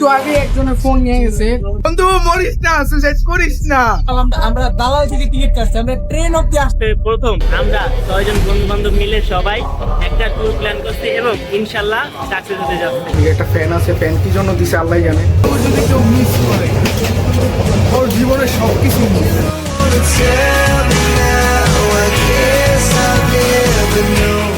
তো আগে একজনের ফোন নিয়ে গেছে, বন্ধু মরিস না, সুসাইড করিস না। আমরা দালাল থেকে টিকিট কাটছি, আমরা ট্রেন অব্দি আসতে প্রথম আমরা 6 জন বন্ধু বান্ধব মিলে সবাই একটা ট্যুর প্ল্যান করছি এবং ইনশাল্লাহ সাকসেস হতে যাচ্ছে। একটা ফ্যান আছে, ফ্যান কি জন্য দিছে আল্লাহ জানে। ও যদি কেউ মিস করে ওর জীবনে সবকিছু মিস।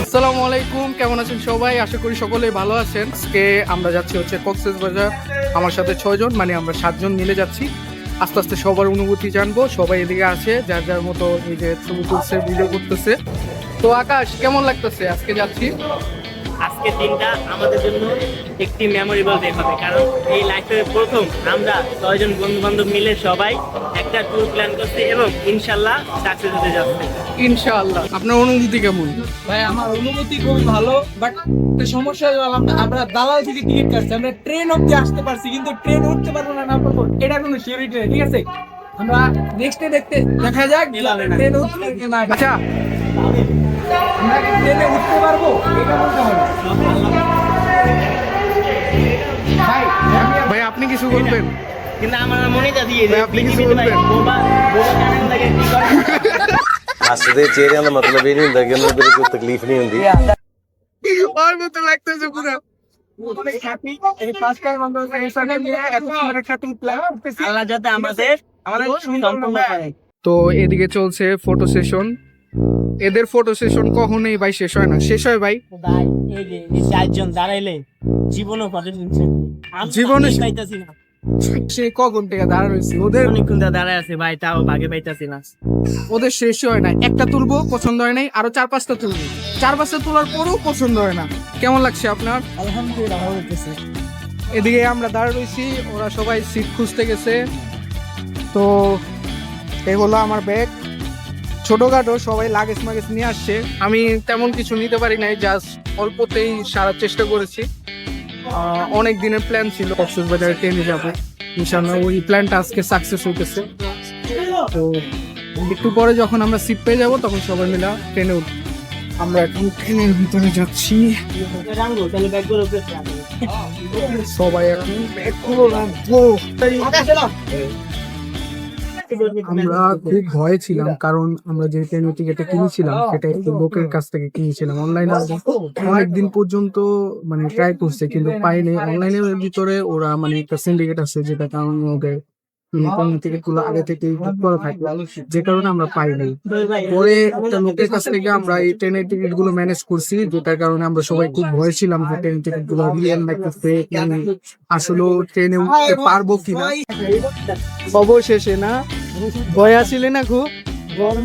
আসসালামু আলাইকুম, কেমন আছেন সবাই? আশা করি সকলেই ভালো আছেন। আজকে আমরা যাচ্ছি হচ্ছে কক্সবাজার। আমার সাথে 6 জন, মানে আমরা 7 জন মিলে যাচ্ছি। আস্তে আস্তে সবার অনুভূতি জানবো। সবাই এদিকে আছে, যার যার মতো এই যে ছবি তুলছে, ভিডিও করতেছে। তো আকাশ, কেমন লাগতেছে আজকে যাচ্ছি? আজকের দিনটা আমাদের জন্য একটি মেমোরেবল ডে হবে, কারণ এই লাইফের প্রথম আমরা 6 জন বন্ধু বান্ধব মিলে সবাই একটা ট্যুর প্ল্যান করছি এবং ইনশাল্লাহ সাকসেস হতে যাচ্ছে। ইনশাআল্লাহ। আপনার অনুভূতি কেমন? ভাই আমার অনুভূতি খুবই ভালো, বাট একটা সমস্যা হলো আমরা দালাল থেকে টিকিট কাটছি, আমরা ট্রেন অব্দি আসতে পারছি, কিন্তু ট্রেন উঠতে পারবো না না পারবো এটা কোনো সিউরিটি নেই। ঠিক আছে, আমরা নেক্সটে দেখা যাক ট্রেন উঠতে কি না। আচ্ছা, আমরা কি ট্রেনে উঠতে পারবো এটা বলতে হবে। ভাই আপনি কিছু বলবেন? কিন্তু আমার মনে যাচ্ছে ভাই, আপনি কিছু বলবেন? हसदे चेहरे का मतलब ये नहीं होता कि उन्हें कोई तकलीफ नहीं होती। और मत लगता पूरा অনেক হ্যাপি এই ফার্স্ট টাইম আমরা এখানে নিয়ে এত সুন্দর একটা ট্রিপ প্ল্যান করতেছি। আল্লাহ যাতে আমাদের সম্পূর্ণ করে। তো এদিকে চলছে ফটো সেশন। এদের ফটো সেশন কখনোই ভাই শেষ হয় না। শেষ হয় ভাই ভাই এই যে এই 4 জন দাঁড়াইলে জীবনও কত শুনছে, জীবনে পাইতাছি না। সে কখন থেকে দাঁড়া রয়েছে, ওদের অনেকক্ষণ দাঁড়ায় আছে ভাই, তাও ভাগে পাইতাছি না। ওদের শেষ হয় না। একটা তুলবো, পছন্দ হয় নাই, আরো 4-5টা তুলবো। 4-5টা তোলার পরেও পছন্দ হয় না। কেমন লাগছে আপনার? আলহামদুলিল্লাহ ভালো লাগতেছে। এদিকে আমরা দাঁড়া রয়েছি, ওরা সবাই সিট খুঁজতে গেছে। তো এই হলো আমার ব্যাগ, ছোটখাটো সবাই লাগেজ মাগেজ নিয়ে আসছে। আমি তেমন কিছু নিতে পারি নাই, জাস্ট অল্পতেই সারার চেষ্টা করেছি। অনেক দিনের প্ল্যান ছিল কক্সবাজারে ট্রেনে যাবো, ইনশাআল্লাহ ওই প্ল্যানটা আজকে সাকসেস হইতেছে। তো একটু পরে যখন আমরা সিট পেয়ে যাবো তখন সবাই মিলে ট্রেনে উঠবো। আমরা এখন ট্রেনের ভিতরে যাচ্ছি, সবাই এখন ব্যাগগুলো রাখবো। আমরা খুব ভয়ে ছিলাম, কারণ আমরা যে ট্রেনের টিকিটটা কিনেছিলাম সেটা একটু লোকের কাছ থেকে কিনেছিলাম। অনলাইনে অনেকদিন পর্যন্ত মানে ট্রাই করছে কিন্তু পাইনি। অনলাইনের ভিতরে ওরা মানে একটা সিন্ডিকেট আছে, যেটা কারণে ওদের টিকিট গুলো আগে থেকে বুক করা থাকে, যে কারণে আমরা পাইনি। পরে একটা লোকের কাছ থেকে আমরা এই ট্রেনের টিকিট গুলো ম্যানেজ করছি, যেটার কারণে আমরা সবাই খুব ভয় ছিলাম যে ট্রেনের টিকিট গুলো রিয়েল নাকি ফেক, মানে আসলে ট্রেনে উঠতে পারবো কিনা। অবশেষে না ভয় আসলে না খুব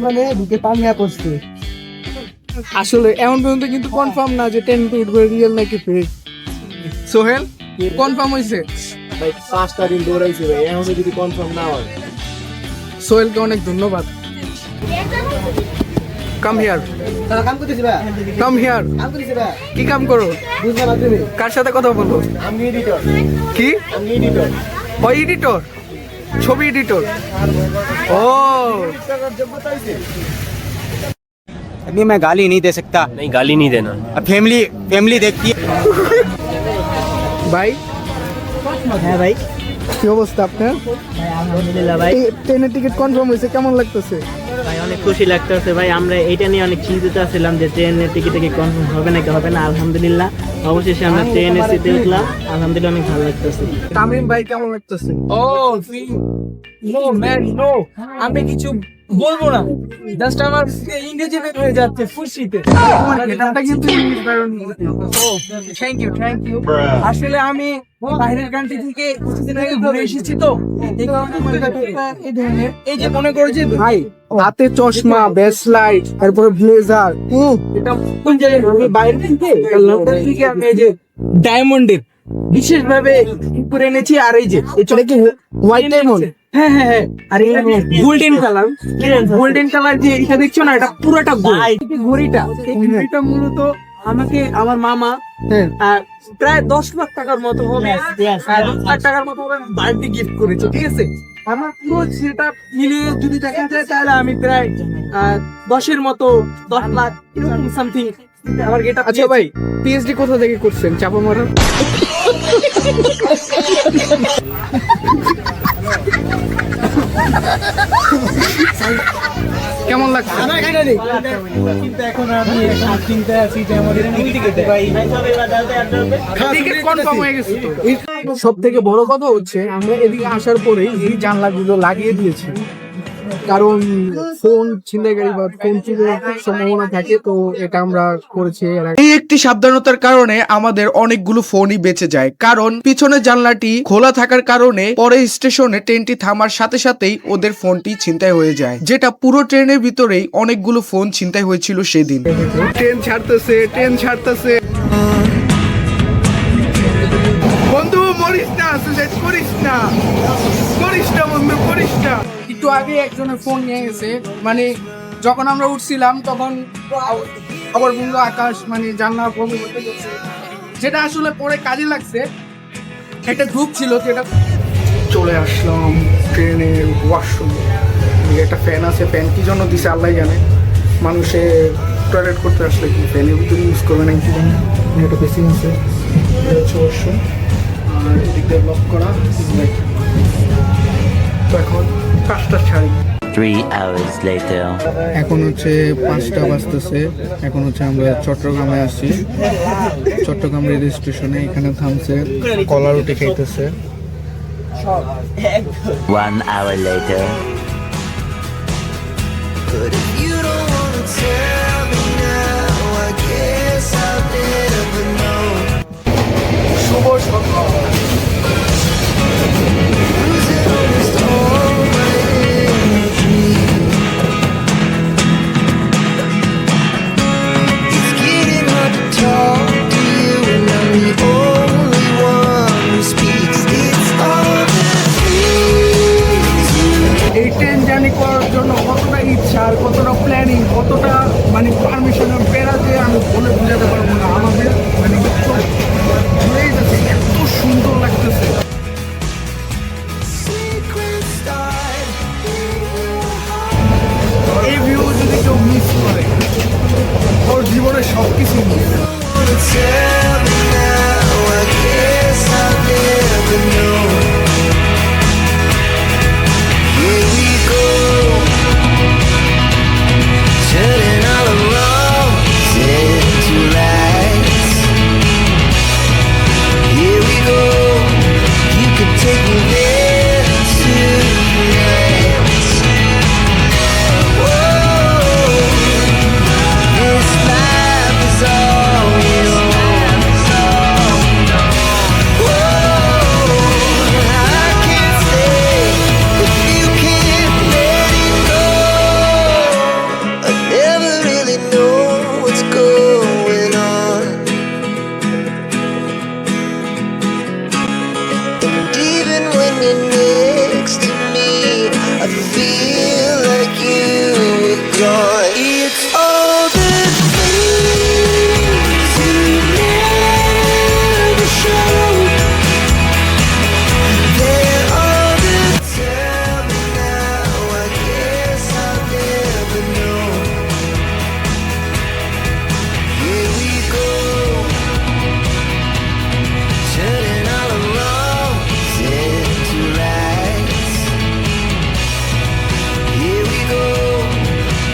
মানে ঢুকে পানিয়া করছে। আসলে এমন পর্যন্ত কিন্তু কনফার্ম না যে ট্রেন টিকিট গুলো রিয়েল নাকি ফেক। সোহেল কনফার্ম হয়েছে? ভাই 5টা দিন দৌড়াইছি ভাই, এখন যদি কনফার্ম না হয়। সোহেলকে অনেক ধন্যবাদ। কাম হিয়ার, তারা কাম করতেছি ভাই, কাম হিয়ার। কাম করতেছি ভাই, কি কাম করো? বুঝতে পারছিনি। কার সাথে কথা বলবো? আমি এডিটর, কি? আমি এডিটর। ও এডিটর, ছবি এডিটর। ও अभी मैं गाली नहीं दे सकता, नहीं गाली नहीं देना। अब फैमिली देखती है। ভাই, হ্যাঁ ভাই, কি অবস্থা আপনার? আলহামদুলিল্লাহ ভাই। ট্রেনের টিকিট কনফার্ম হয়েছে, কেমন লাগতেছে? ভাই অনেক খুশি লাগতেছে ভাই, আমরা এটা নিয়ে অনেক চিন্তিত ছিলাম যে ট্রেনের টিকিট কনফার্ম হবে নাকি হবে না। আলহামদুলিল্লাহ অবশেষে আমরা ট্রেনের সিটে উঠলাম, আলহামদুলিল্লাহ অনেক ভালো লাগতেছে। তামিম ভাই কেমন লাগতেছে? ও নো ম্যান নো, আমি কিছু বলবো না, জাস্ট আমার ইংরেজি বের হয়ে যাচ্ছে খুশিতে। এটা কিন্তু ইংলিশ ব্যাকরণ। Thank you. আসলে আমি বাইরের কান্ট্রি থেকে কিছুদিন আগে ঘুরে এসেছি, তো এই কারণে আমার ব্যাপারটা এই ধরনের। এই যে মনে করো যে ভাই হাতে চশমা, ব্যাস লাইট, তারপরে ব্লেজার, এটা কোন জায়গায় আমি বাইরে থেকে লন্ডন থেকে আমি এই যে ডায়মন্ডের বিশেষভাবে করে এনেছি। আর এই যে এটা কি হোয়াইট ডায়মন্ড? হ্যাঁ, আর এই গোল্ডেন কালার যে এটা দেখছো না, এটা পুরোটা গোল্ড। ঘড়িটা, এই ঘড়িটা মূলত আমাকে আমার মামা প্রায় 10 লাখ টাকার মতো হবে, 10 লাখ টাকার মতো হবে বার্থডে গিফট করেছে। ঠিক আছে, আমার পুরো সেটা মিলিয়ে যদি দেখা যায় তাহলে আমি প্রায় 10 লাখ এরকম সামথিং আমার গেট। আচ্ছা ভাই, পিএইচডি কোথা থেকে করছেন? চাপা মারা। কেমন লাগছে? সব থেকে বড় কথা হচ্ছে আমরা এদিকে আসার পরে এই জানলাগুলো লাগিয়ে দিয়েছি, কারণ ফোন ছিনতাইকারী বা ফোন চুরির সম্ভাবনা থাকে, তো এটা আমরা করেছি। এই একটি সাবধানতার কারণে আমাদের অনেকগুলো ফোনই বেঁচে যায়, কারণ পিছনের জানলাটি খোলা থাকার কারণে পরে স্টেশনে ট্রেনটি থামার সাথে সাথেই ওদের ফোনটি ছিনতাই হয়ে যায়, যেটা পুরো ট্রেনের ভিতরেই অনেকগুলো ফোন ছিনতাই হয়েছিল সেদিন। ট্রেন ছাড়তেছে বন্ধু, মরিস না, সুসাইড করিস না বন্ধু, করিস না। একটু আগে একজনের ফোন নিয়ে গেছে, মানে যখন আমরা উঠছিলাম তখন আবার বন্ধু আকাশ মানে জানলা বন্ধ করতে গেছে, যেটা আসলে পরে কাজে লাগছে। একটা গ্রুপ ছিল, যেটা চলে আসলাম ট্রেনের ওয়াশরুমে। একটা ফ্যান আছে, ফ্যান কি জন্য দিছে আল্লাহ জানে। মানুষে টয়লেট করতে আসলে কি ফ্যানের ভিতরে ইউজ করবে না কি জানি। একটা বেসিন আছে, ওয়াশরুম, আর এদিক দিয়ে ব্লক করা। তো এখন কাজটা ছাড়ি। 3 hours later. এখন হচ্ছে 5টা বাজতেছে। এখন হচ্ছে আমরা চট্টগ্রামে আসছি, চট্টগ্রাম রেল স্টেশনে। এখানে থামছে, কলা রুটি খাইতেছে। 1 hour later. But if you don't wanna tell me now, I guess I'll never know. শুভ সকাল। Losing almost all my energy. It's getting hard to talk to you, and I'm the only one who speaks. It's all the things you এই train journey করার জন্য কতটা ইচ্ছা আর কতটা planning, কতটা মানে পারমিশনের পেরা যে আমি বলে বোঝাতে পারবো না। আমাদের মানে চোখ জুড়েই যাচ্ছে, এত সুন্দর লাগতেছে। secrets start in your heart. এই ভিউ যদি কেউ মিস করে, ওর জীবনে সব কিছু miss. Wanna tell me now, I guess I'll never know. Here we go, turning all around into lights. Here we go, you could take me there tonight. Whoa, this life is all yours. Whoa, I can't stay if you can't let it go. I never really know what's going on, and even when you're next to me, I feel like you were gone. It's all the things you never show. They're all the tell me now, I guess I'll never know. Here we go, turning all around into lights. Here we go,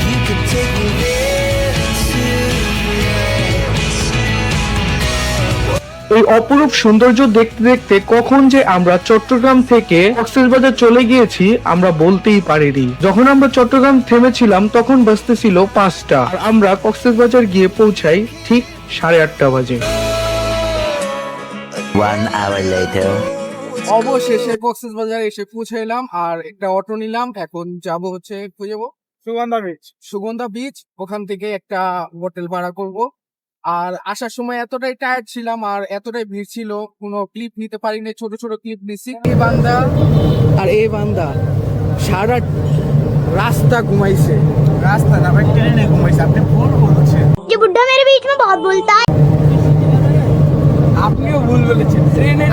you could take me there tonight. এই অপরূপ সৌন্দর্য দেখতে দেখতে কখন যে আমরা চট্টগ্রাম থেকে কক্সবাজার চলে গিয়েছি আমরা বলতেই পারিনি। যখন আমরা চট্টগ্রাম থেমেছিলাম তখন বাজতেছিল 5টা, আর আমরা কক্সবাজার গিয়ে পৌঁছাই ঠিক 8:30 বাজে। 1 hour later. অবশেষে কক্সবাজারে এসে পৌঁছাইলাম, আর একটা অটো নিলাম। এখন যাব হচ্ছে খুঁজে সুগন্ধা বিচ। ওখান থেকে একটা হোটেল ভাড়া করব। আর আসার সময় এতটাই টায়ার্ড ছিলাম আর এতটাই ভিড় ছিল, কোনো ক্লিপ নিতে পারিনি, ছোট ছোট ক্লিপ নিছি। এই বান্দা সারা রাস্তা ঘুমাইছে, রাস্তা না ভাই, ট্রেনে ঘুমাইছে। আপনি ভুল বলছেন, ये बुड्ढा मेरे बीच में बहुत बोलता है। আপনিও ভুল বলেছেন।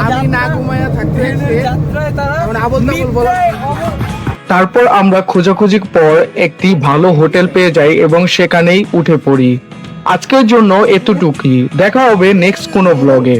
আমি না ঘুমাইয়া থাকতে এখন আবল তাবল বলা। তারপর আমরা খোঁজাখুঁজির পর একটি ভালো হোটেল পেয়ে যাই এবং সেখানেই উঠে পড়ি। আজকের জন্য এতটুকুই, দেখা হবে নেক্সট কোনো ব্লগে।